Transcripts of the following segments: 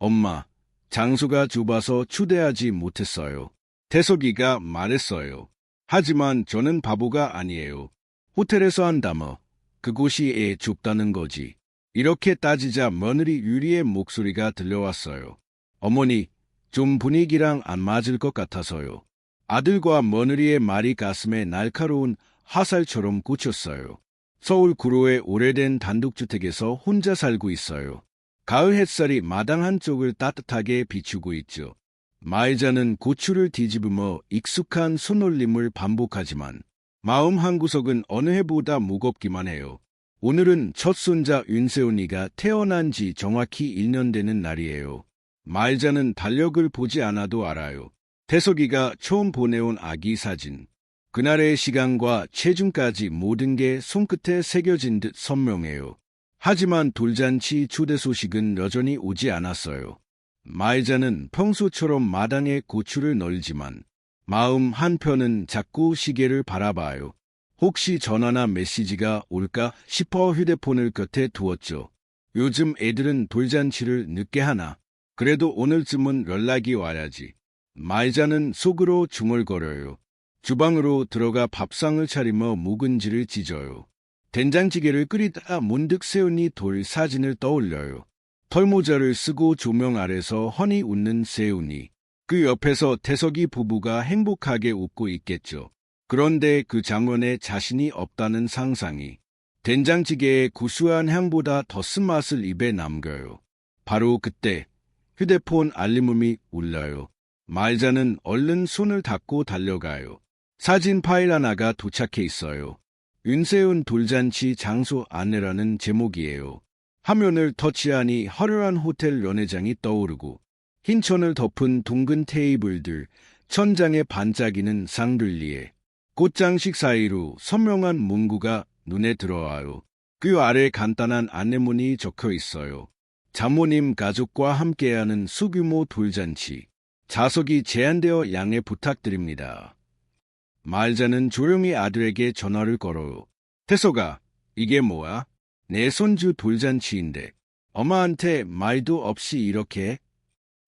엄마, 장소가 좁아서 초대하지 못했어요. 태석이가 말했어요. 하지만 저는 바보가 아니에요. 호텔에서 한다며 그곳이 좁다는 거지. 이렇게 따지자 며느리 유리의 목소리가 들려왔어요. 어머니, 좀 분위기랑 안 맞을 것 같아서요. 아들과 며느리의 말이 가슴에 날카로운 화살처럼 꽂혔어요. 서울 구로의 오래된 단독주택에서 혼자 살고 있어요. 가을 햇살이 마당 한쪽을 따뜻하게 비추고 있죠. 마이자는 고추를 뒤집으며 익숙한 손놀림을 반복하지만 마음 한구석은 어느 해보다 무겁기만 해요. 오늘은 첫 손자 윤세훈이가 태어난 지 정확히 1년 되는 날이에요. 마이자는 달력을 보지 않아도 알아요. 태석이가 처음 보내온 아기 사진. 그날의 시간과 체중까지 모든 게 손끝에 새겨진 듯 선명해요. 하지만 돌잔치 초대 소식은 여전히 오지 않았어요. 마이자는 평소처럼 마당에 고추를 널지만 마음 한편은 자꾸 시계를 바라봐요. 혹시 전화나 메시지가 올까 싶어 휴대폰을 곁에 두었죠. 요즘 애들은 돌잔치를 늦게 하나. 그래도 오늘쯤은 연락이 와야지. 마이자는 속으로 중얼거려요. 주방으로 들어가 밥상을 차리며 묵은지를 찢어요. 된장찌개를 끓이다가 문득 세훈이 돌 사진을 떠올려요. 털모자를 쓰고 조명 아래서 훤히 웃는 세훈이. 그 옆에서 태석이 부부가 행복하게 웃고 있겠죠. 그런데 그 장면에 자신이 없다는 상상이 된장찌개의 구수한 향보다 더 쓴맛을 입에 남겨요. 바로 그때 휴대폰 알림음이 울려요. 마이자는 얼른 손을 닦고 달려가요. 사진 파일 하나가 도착해 있어요. 윤세훈 돌잔치 장소 안내라는 제목이에요. 화면을 터치하니 화려한 호텔 연회장이 떠오르고 흰 천을 덮은 둥근 테이블들, 천장에 반짝이는 상들리에 꽃장식 사이로 선명한 문구가 눈에 들어와요. 그 아래 간단한 안내문이 적혀 있어요. 장모님 가족과 함께하는 소규모 돌잔치. 좌석이 제한되어 양해 부탁드립니다. 마이자는 조용히 아들에게 전화를 걸어요. 태석아, 이게 뭐야? 내 손주 돌잔치인데 엄마한테 말도 없이 이렇게?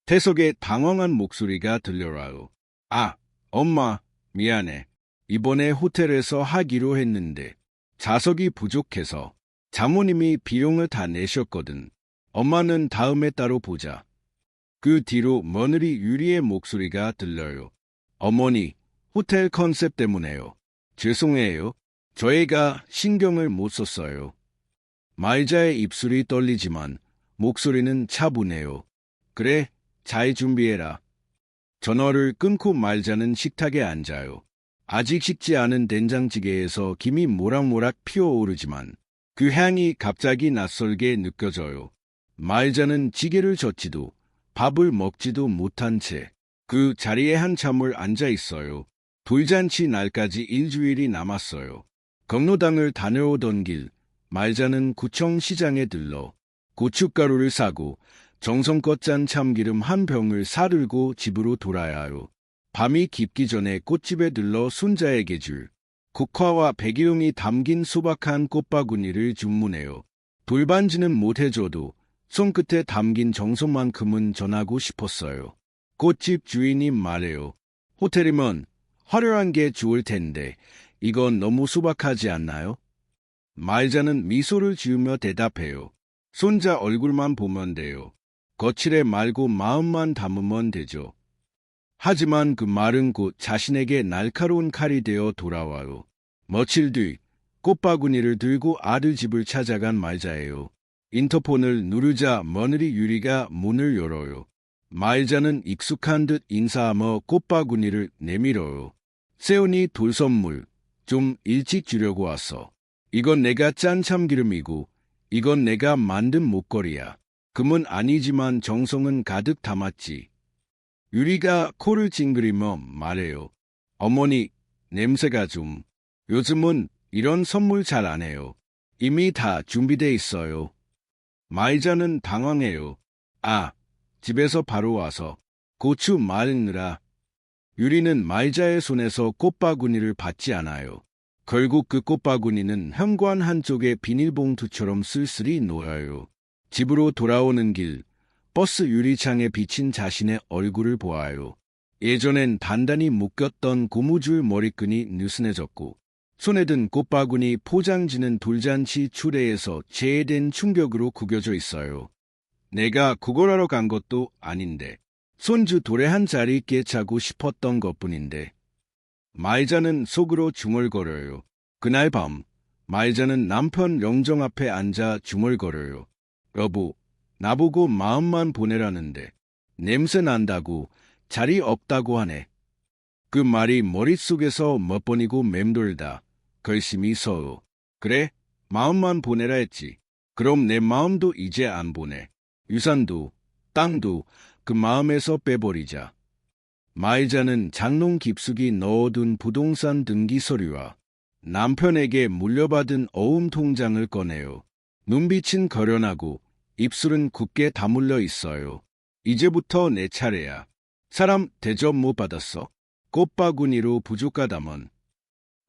태석의 당황한 목소리가 들려와요. 아, 엄마, 미안해. 이번에 호텔에서 하기로 했는데 좌석이 부족해서 장모님이 비용을 다 내셨거든. 엄마는 다음에 따로 보자. 그 뒤로 며느리 유리의 목소리가 들려요. 어머니, 호텔 컨셉 때문에요. 죄송해요. 저희가 신경을 못 썼어요. 마이자의 입술이 떨리지만 목소리는 차분해요. 그래, 잘 준비해라. 전화를 끊고 마이자는 식탁에 앉아요. 아직 식지 않은 된장찌개에서 김이 모락모락 피어오르지만 그 향이 갑자기 낯설게 느껴져요. 마이자는 찌개를 젓지도 밥을 먹지도 못한 채 그 자리에 한참을 앉아 있어요. 돌잔치 날까지 일주일이 남았어요. 경로당을 다녀오던 길, 마이자는 구청 시장에 들러 고춧가루를 사고 정성껏 짠 참기름 한 병을 사들고 집으로 돌아야 해요. 밤이 깊기 전에 꽃집에 들러 손자에게 줄 국화와 배기음이 담긴 소박한 꽃바구니를 주문해요. 돌반지는 못 해줘도 손끝에 담긴 정성만큼은 전하고 싶었어요. 꽃집 주인이 말해요. 호텔이면 화려한 게 좋을 텐데 이건 너무 소박하지 않나요? 마이자는 미소를 지으며 대답해요. 손자 얼굴만 보면 돼요. 거칠에 말고 마음만 담으면 되죠. 하지만 그 말은 곧 자신에게 날카로운 칼이 되어 돌아와요. 며칠 뒤 꽃바구니를 들고 아들 집을 찾아간 마이자예요. 인터폰을 누르자 며느리 유리가 문을 열어요. 마이자는 익숙한 듯 인사하며 꽃바구니를 내밀어요. 세훈이 돌 선물 좀 일찍 주려고 왔어. 이건 내가 짠 참기름이고 이건 내가 만든 목걸이야. 금은 아니지만 정성은 가득 담았지. 유리가 코를 찡그리며 말해요. 어머니, 냄새가 좀. 요즘은 이런 선물 잘 안 해요. 이미 다 준비돼 있어요. 마이자는 당황해요. 아, 집에서 바로 와서 고추 말느라. 유리는 마이자의 손에서 꽃바구니를 받지 않아요. 결국 그 꽃바구니는 현관 한쪽에 비닐봉투처럼 쓸쓸히 놓여요. 집으로 돌아오는 길, 버스 유리창에 비친 자신의 얼굴을 보아요. 예전엔 단단히 묶였던 고무줄 머리끈이 느슨해졌고 손에 든 꽃바구니 포장지는 돌잔치 추례에서 제외된 충격으로 구겨져 있어요. 내가 구걸하러 간 것도 아닌데 손주 도래 한 자리 깨차고 싶었던 것뿐인데. 마이자는 속으로 중얼거려요. 그날 밤 마이자는 남편 영정 앞에 앉아 중얼거려요. 여보, 나보고 마음만 보내라는데 냄새 난다고 자리 없다고 하네. 그 말이 머릿속에서 몇 번이고 맴돌다 결심이 서요. 그래, 마음만 보내라 했지. 그럼 내 마음도 이제 안 보내. 유산도 땅도 그 마음에서 빼버리자. 마이자는 장롱 깊숙이 넣어둔 부동산 등기 서류와 남편에게 물려받은 어음 통장을 꺼내요. 눈빛은 거련하고 입술은 굳게 다물려 있어요. 이제부터 내 차례야. 사람 대접 못 받았어? 꽃바구니로 부족하다먼.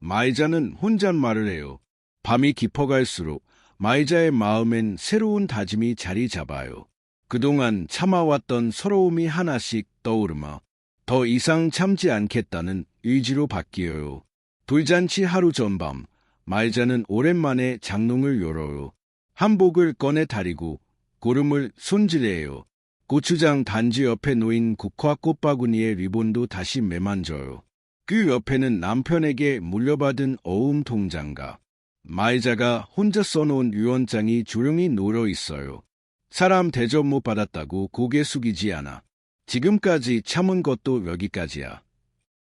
마이자는 혼잣말을 해요. 밤이 깊어갈수록 마이자의 마음엔 새로운 다짐이 자리 잡아요. 그동안 참아왔던 서러움이 하나씩 떠오르며 더 이상 참지 않겠다는 의지로 바뀌어요. 돌잔치 하루 전밤, 마이자는 오랜만에 장롱을 열어요. 한복을 꺼내 다리고 고름을 손질해요. 고추장 단지 옆에 놓인 국화 꽃바구니의 리본도 다시 매만져요. 그 옆에는 남편에게 물려받은 어음 통장과 마이자가 혼자 써놓은 유언장이 조용히 놓여 있어요. 사람 대접 못 받았다고 고개 숙이지 않아. 지금까지 참은 것도 여기까지야.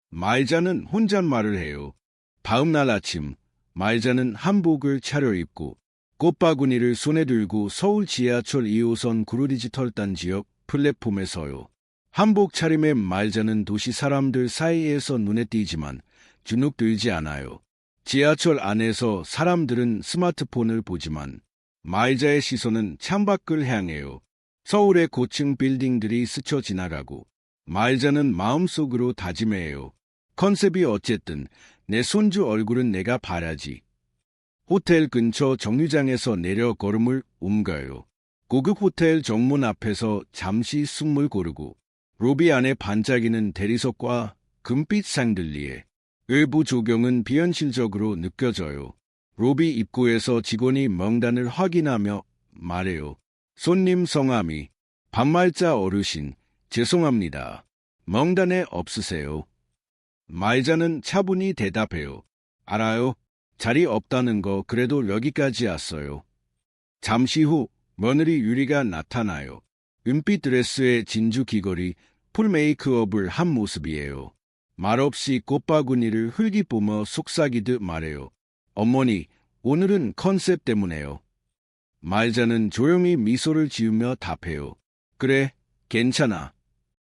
마이자는 혼잣말을 해요. 다음 날 아침, 마이자는 한복을 차려입고 꽃바구니를 손에 들고 서울 지하철 2호선 구르디지털단 지역 플랫폼에 서요. 한복 차림의 마이자는 도시 사람들 사이에서 눈에 띄지만 주눅들지 않아요. 지하철 안에서 사람들은 스마트폰을 보지만 마이자의 시선은 창밖을 향해요. 서울의 고층 빌딩들이 스쳐 지나가고 마이자는 마음속으로 다짐해요. 컨셉이 어쨌든 내 손주 얼굴은 내가 봐야지. 호텔 근처 정류장에서 내려 걸음을 옮겨요. 고급 호텔 정문 앞에서 잠시 숨을 고르고 로비 안에 반짝이는 대리석과 금빛 샹들리에 외부 조경은 비현실적으로 느껴져요. 로비 입구에서 직원이 명단을 확인하며 말해요. 손님 성함이 반말자 어르신 죄송합니다. 명단에 없으세요. 마이자는 차분히 대답해요. 알아요. 자리 없다는 거 그래도 여기까지 왔어요. 잠시 후 며느리 유리가 나타나요. 은빛 드레스에 진주 귀걸이, 풀 메이크업을 한 모습이에요. 말없이 꽃바구니를 흘기보며 속삭이듯 말해요. 어머니, 오늘은 컨셉 때문에요. 마이자는 조용히 미소를 지으며 답해요. 그래, 괜찮아.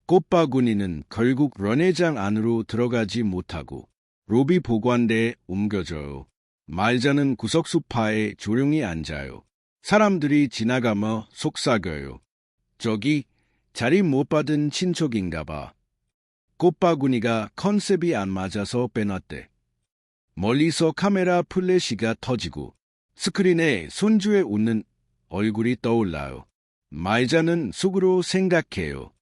꽃바구니는 결국 런회장 안으로 들어가지 못하고 로비 보관대에 옮겨져요. 마이자는 구석 소파에 조용히 앉아요. 사람들이 지나가며 속삭여요. 저기 자리 못 받은 친척인가 봐. 꽃바구니가 컨셉이 안 맞아서 빼놨대. 멀리서 카메라 플래시가 터지고 스크린에 손주의 웃는 얼굴이 떠올라요. 마이자는 속으로 생각해요.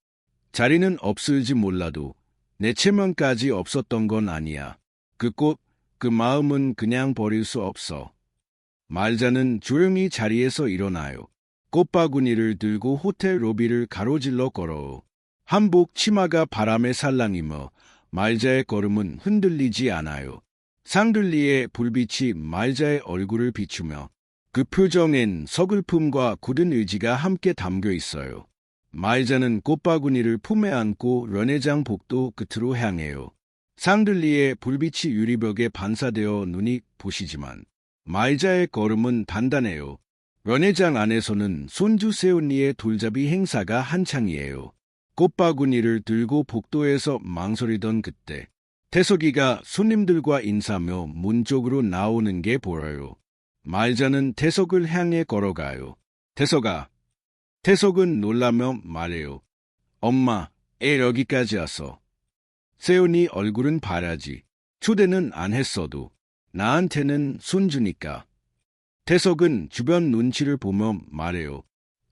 자리는 없을지 몰라도 내 체면까지 없었던 건 아니야. 그 꽃, 그 마음은 그냥 버릴 수 없어. 마이자는 조용히 자리에서 일어나요. 꽃바구니를 들고 호텔 로비를 가로질러 걸어요. 한복 치마가 바람에 살랑이며 마이자의 걸음은 흔들리지 않아요. 샹들리에 불빛이 마이자의 얼굴을 비추며 그 표정엔 서글픔과 굳은 의지가 함께 담겨 있어요. 마이자는 꽃바구니를 품에 안고 런회장 복도 끝으로 향해요. 샹들리에 불빛이 유리벽에 반사되어 눈이 부시지만 마이자의 걸음은 단단해요. 런회장 안에서는 손주 세훈이의 돌잡이 행사가 한창이에요. 꽃바구니를 들고 복도에서 망설이던 그때 태석이가 손님들과 인사하며 문 쪽으로 나오는 게 보여요. 마이자는 태석을 향해 걸어가요. 태석아. 태석은 놀라며 말해요. 엄마, 애 여기까지 왔어. 세훈이 얼굴은 바라지. 초대는 안 했어도 나한테는 손주니까. 태석은 주변 눈치를 보며 말해요.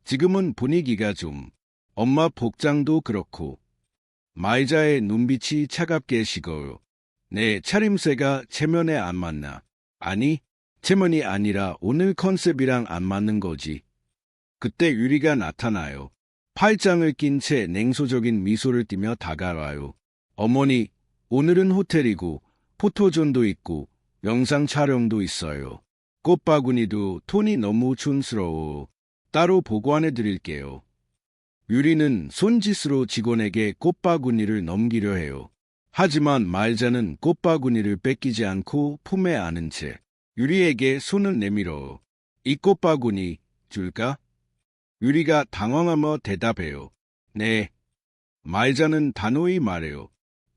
지금은 분위기가 좀 엄마 복장도 그렇고. 마이자의 눈빛이 차갑게 식어요. 내 차림새가 체면에 안 맞나? 아니, 체면이 아니라 오늘 컨셉이랑 안 맞는 거지. 그때 유리가 나타나요. 팔짱을 낀 채 냉소적인 미소를 띠며 다가와요. 어머니, 오늘은 호텔이고 포토존도 있고 영상 촬영도 있어요. 꽃바구니도 톤이 너무 촌스러워. 따로 보관해 드릴게요. 유리는 손짓으로 직원에게 꽃바구니를 넘기려 해요. 하지만 말자는 꽃바구니를 뺏기지 않고 품에 안은 채 유리에게 손을 내밀어. 이 꽃바구니 줄까? 유리가 당황하며 대답해요. 네. 말자는 단호히 말해요.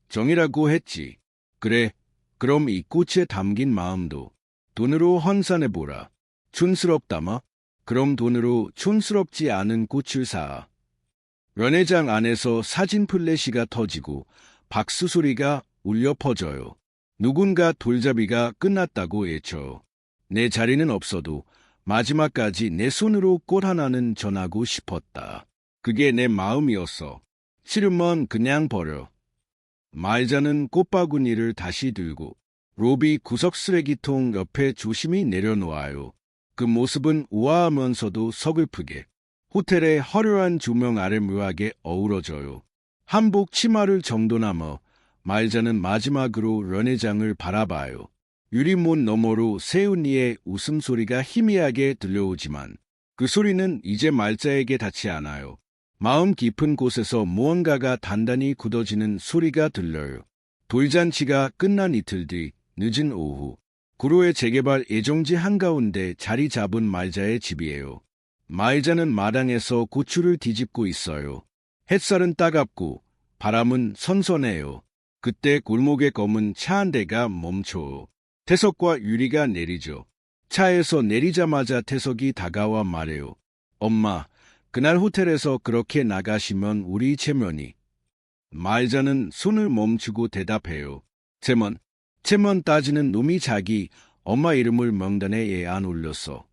정이라고 했지. 그래, 그럼 이 꽃에 담긴 마음도 돈으로 환산해보라. 촌스럽다마? 그럼 돈으로 촌스럽지 않은 꽃을 사. 연회장 안에서 사진 플래시가 터지고 박수 소리가 울려 퍼져요. 누군가 돌잡이가 끝났다고 외쳐요. 내 자리는 없어도 마지막까지 내 손으로 꽃 하나는 전하고 싶었다. 그게 내 마음이었어. 싫으면 그냥 버려. 말자는 꽃바구니를 다시 들고 로비 구석 쓰레기통 옆에 조심히 내려놓아요. 그 모습은 우아하면서도 서글프게 호텔의 화려한 조명 아래 묘하게 어우러져요. 한복 치마를 정돈하며 말자는 마지막으로 연회장을 바라봐요. 유리문 너머로 세훈이의 웃음소리가 희미하게 들려오지만 그 소리는 이제 말자에게 닿지 않아요. 마음 깊은 곳에서 무언가가 단단히 굳어지는 소리가 들려요. 돌잔치가 끝난 이틀 뒤 늦은 오후 구로의 재개발 예정지 한가운데 자리 잡은 말자의 집이에요. 말자는 마당에서 고추를 뒤집고 있어요. 햇살은 따갑고 바람은 선선해요. 그때 골목에 검은 차 한 대가 멈춰요. 태석과 유리가 내리죠. 차에서 내리자마자 태석이 다가와 말해요. 엄마, 그날 호텔에서 그렇게 나가시면 우리 체면이. 말자는 손을 멈추고 대답해요. 체면 따지는 놈이 자기 엄마 이름을 명단에 애 안 올렸어.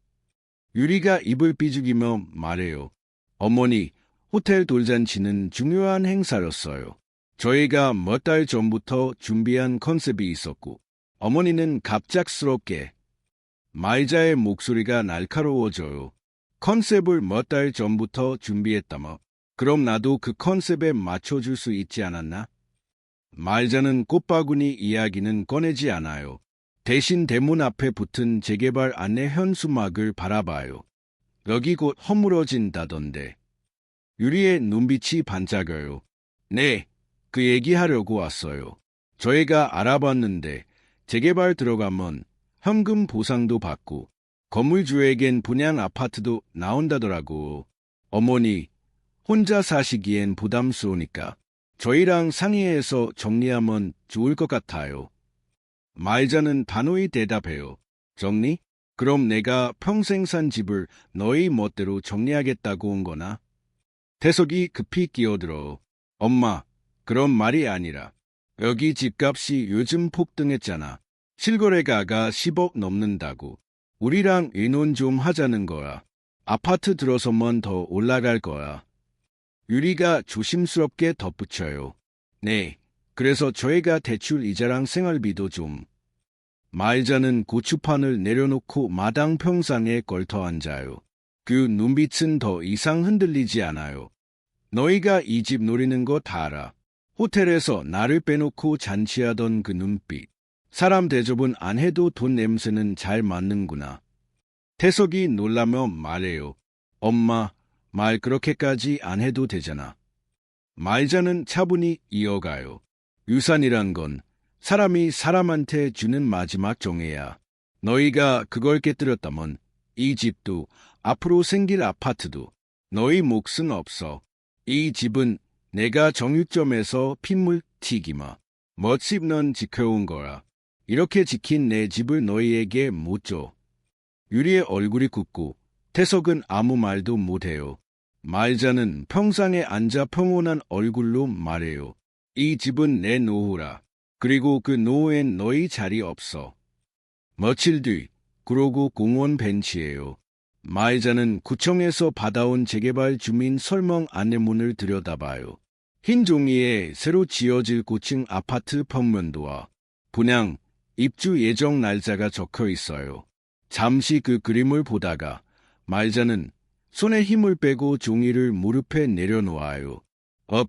유리가 입을 삐죽이며 말해요. 어머니, 호텔 돌잔치는 중요한 행사였어요. 저희가 몇 달 전부터 준비한 컨셉이 있었고 어머니는 갑작스럽게. 말자의 목소리가 날카로워져요. 컨셉을 몇 달 전부터 준비했다며. 그럼 나도 그 컨셉에 맞춰줄 수 있지 않았나? 말자는 꽃바구니 이야기는 꺼내지 않아요. 대신 대문 앞에 붙은 재개발 안내 현수막을 바라봐요. 여기 곧 허물어진다던데. 유리의 눈빛이 반짝여요. 네, 그 얘기하려고 왔어요. 저희가 알아봤는데 재개발 들어가면 현금 보상도 받고 건물주에겐 분양 아파트도 나온다더라고. 어머니, 혼자 사시기엔 부담스러우니까 저희랑 상의해서 정리하면 좋을 것 같아요. 말자는 단호히 대답해요. 정리? 그럼 내가 평생 산 집을 너희 멋대로 정리하겠다고 온 거나? 태석이 급히 끼어들어. 엄마, 그런 말이 아니라 여기 집값이 요즘 폭등했잖아. 실거래가가 10억 넘는다고. 우리랑 의논 좀 하자는 거야. 아파트 들어서면 더 올라갈 거야. 유리가 조심스럽게 덧붙여요. 네, 그래서 저희가 대출 이자랑 생활비도 좀. 말자는 고추판을 내려놓고 마당 평상에 걸터 앉아요. 그 눈빛은 더 이상 흔들리지 않아요. 너희가 이 집 노리는 거 다 알아. 호텔에서 나를 빼놓고 잔치하던 그 눈빛. 사람 대접은 안 해도 돈 냄새는 잘 맡는구나. 태석이 놀라며 말해요. 엄마, 말 그렇게까지 안 해도 되잖아. 말자는 차분히 이어가요. 유산이란 건 사람이 사람한테 주는 마지막 정해야. 너희가 그걸 깨뜨렸다면 이 집도 앞으로 생길 아파트도 너희 몫은 없어. 이 집은 내가 정육점에서 핏물 튀기마 멋집 넌 지켜온 거라. 이렇게 지킨 내 집을 너희에게 못 줘. 유리의 얼굴이 굳고 태석은 아무 말도 못해요. 말자는 평상에 앉아 평온한 얼굴로 말해요. 이 집은 내 노후라. 그리고 그 노후엔 너희 자리 없어. 며칠 뒤, 그러고 공원 벤치예요. 마을자는 구청에서 받아온 재개발 주민 설명 안내문을 들여다봐요. 흰 종이에 새로 지어질 고층 아파트 평면도와 분양, 입주 예정 날짜가 적혀 있어요. 잠시 그 그림을 보다가 마을자는 손에 힘을 빼고 종이를 무릎에 내려놓아요.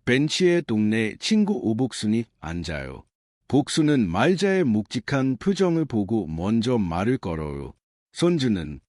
벤치에 동네 친구 오복순이 앉아요. 복순은 마을자의 묵직한 표정을 보고 먼저 말을 걸어요. 손주는